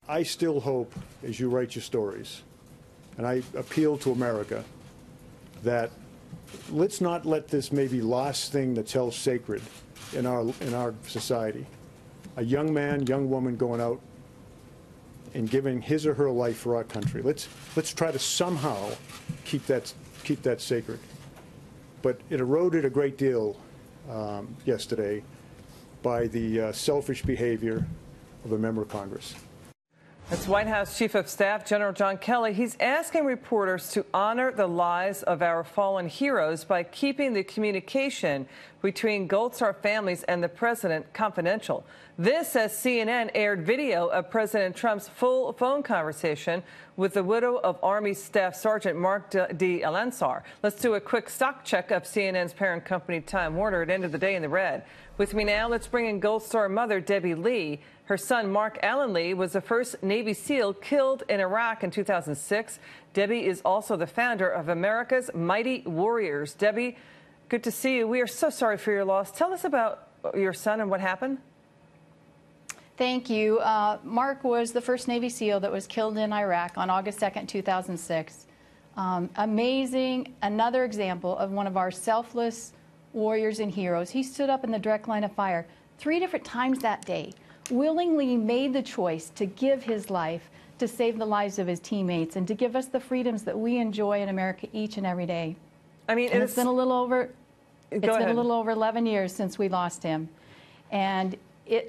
I still hope, as you write your stories, and I appeal to America, that let's not let this maybe last thing that's held sacred in our society. A young man, young woman going out and giving his or her life for our country. Let's try to somehow keep that sacred. But it eroded a great deal yesterday by the selfish behavior of a member of Congress. That's White House Chief of Staff General John Kelly. He's asking reporters to honor the lives of our fallen heroes by keeping the communication between Gold Star families and the president confidential. This, as CNN aired video of President Trump's full phone conversation with the widow of Army Staff Sergeant Mark D. Alansar. Let's do a quick stock check of CNN's parent company, Time Warner. It ended the day in the red. With me now, let's bring in Gold Star mother Debbie Lee. Her son, Mark Allen Lee, was the first Navy SEAL killed in Iraq in 2006. Debbie is also the founder of America's Mighty Warriors. Debbie, good to see you. We are so sorry for your loss. Tell us about your son and what happened. Thank you. Mark was the first Navy SEAL that was killed in Iraq on August 2nd, 2006. Amazing. Another example of one of our selfless warriors and heroes. He stood up in the direct line of fire 3 different times that day, willingly made the choice to give his life to save the lives of his teammates and to give us the freedoms that we enjoy in America each and every day. I mean, it's been a little over 11 years since we lost him. And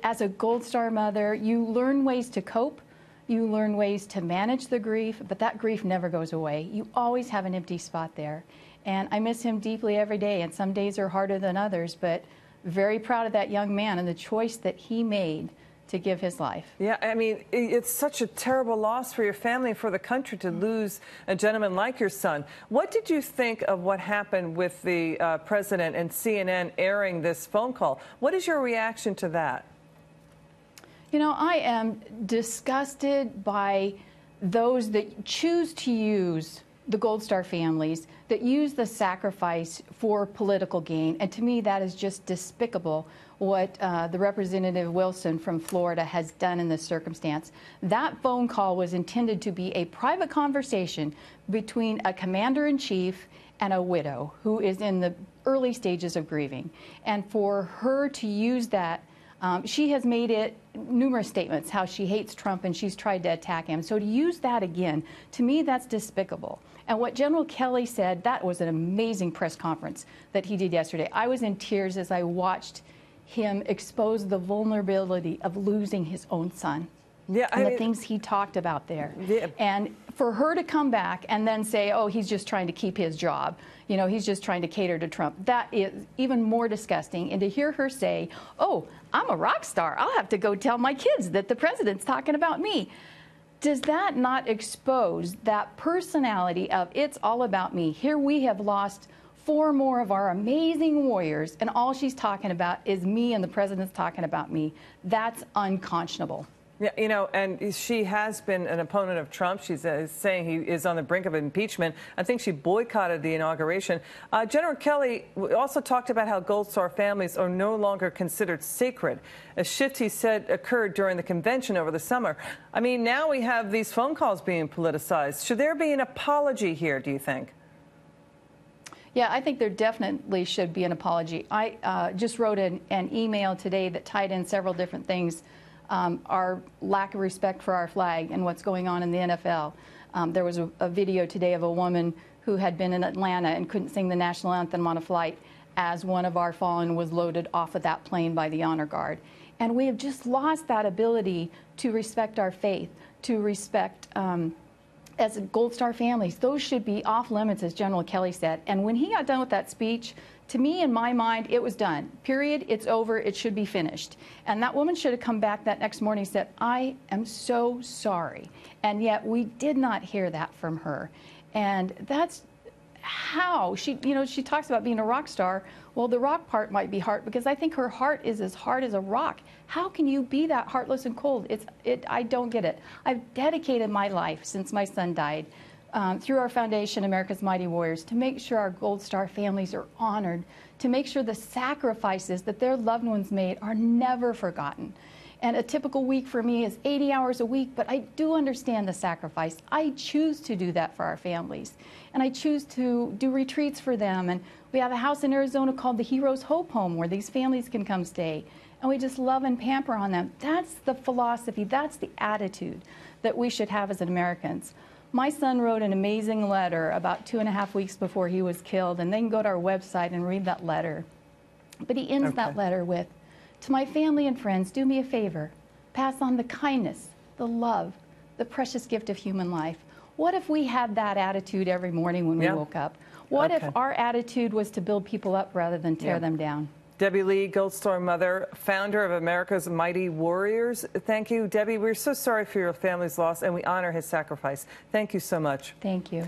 as a Gold Star mother, you learn ways to cope, you learn ways to manage the grief, but that grief never goes away. You always have an empty spot there. And I miss him deeply every day, and some days are harder than others, but very proud of that young man and the choice that he made to give his life. Yeah, I mean, it's such a terrible loss for your family and for the country to lose a gentleman like your son. What did you think of what happened with the president and CNN airing this phone call? What is your reaction to that? You know, I am disgusted by those that choose to use the Gold Star families, that use the sacrifice for political gain. And to me, that is just despicable what the Representative Wilson from Florida has done in this circumstance. That phone call was intended to be a private conversation between a commander-in-chief and a widow who is in the early stages of grieving. And for her to use that, she has made it numerous statements how she hates Trump and she's tried to attack him. So to use that again, to me, that's despicable. And what General Kelly said, that was an amazing press conference that he did yesterday. I was in tears as I watched him expose the vulnerability of losing his own son. Yeah, and the things he talked about there. Yeah. And for her to come back and then say, oh, he's just trying to keep his job, you know, he's just trying to cater to Trump, that is even more disgusting. And to hear her say, oh, I'm a rock star, I'll have to go tell my kids that the president's talking about me. Does that not expose that personality of it's all about me? Here we have lost 4 more of our amazing warriors, and all she's talking about is me and the president's talking about me. That's unconscionable. Yeah, you know, and she has been an opponent of Trump. She's saying he is on the brink of impeachment. I think she boycotted the inauguration. General Kelly also talked about how Gold Star families are no longer considered sacred, a shift he said occurred during the convention over the summer. I mean, now we have these phone calls being politicized. Should there be an apology here, do you think? Yeah, I think there definitely should be an apology. I just wrote an email today that tied in several different things. Our lack of respect for our flag and what's going on in the NFL. There was a video today of a woman who had been in Atlanta and couldn't sing the national anthem on a flight as one of our fallen was loaded off of that plane by the honor guard. And we have just lost that ability to respect our faith, to respect as Gold Star families. Those should be off limits, as General Kelly said. And when he got done with that speech, to me, in my mind, it was done. Period. It's over. It should be finished. And that woman should have come back that next morning and said, I am so sorry. And yet we did not hear that from her. And that's how she, you know, she talks about being a rock star. Well, the rock part might be hard because I think her heart is as hard as a rock. How can you be that heartless and cold? I don't get it. I've dedicated my life since my son died through our foundation, America's Mighty Warriors, to make sure our Gold Star families are honored, to make sure the sacrifices that their loved ones made are never forgotten. And a typical week for me is 80 hours a week, but I do understand the sacrifice. I choose to do that for our families. And I choose to do retreats for them. And we have a house in Arizona called the Heroes Hope Home where these families can come stay. And we just love and pamper on them. That's the philosophy, that's the attitude that we should have as Americans. My son wrote an amazing letter about 2.5 weeks before he was killed, and they can go to our website and read that letter. But he ends that letter with, "To my family and friends, do me a favor. Pass on the kindness, the love, the precious gift of human life." What if we had that attitude every morning when we woke up? What if our attitude was to build people up rather than tear them down? Debbie Lee, Gold Star mother, founder of America's Mighty Warriors. Thank you, Debbie. We're so sorry for your family's loss, and we honor his sacrifice. Thank you so much. Thank you.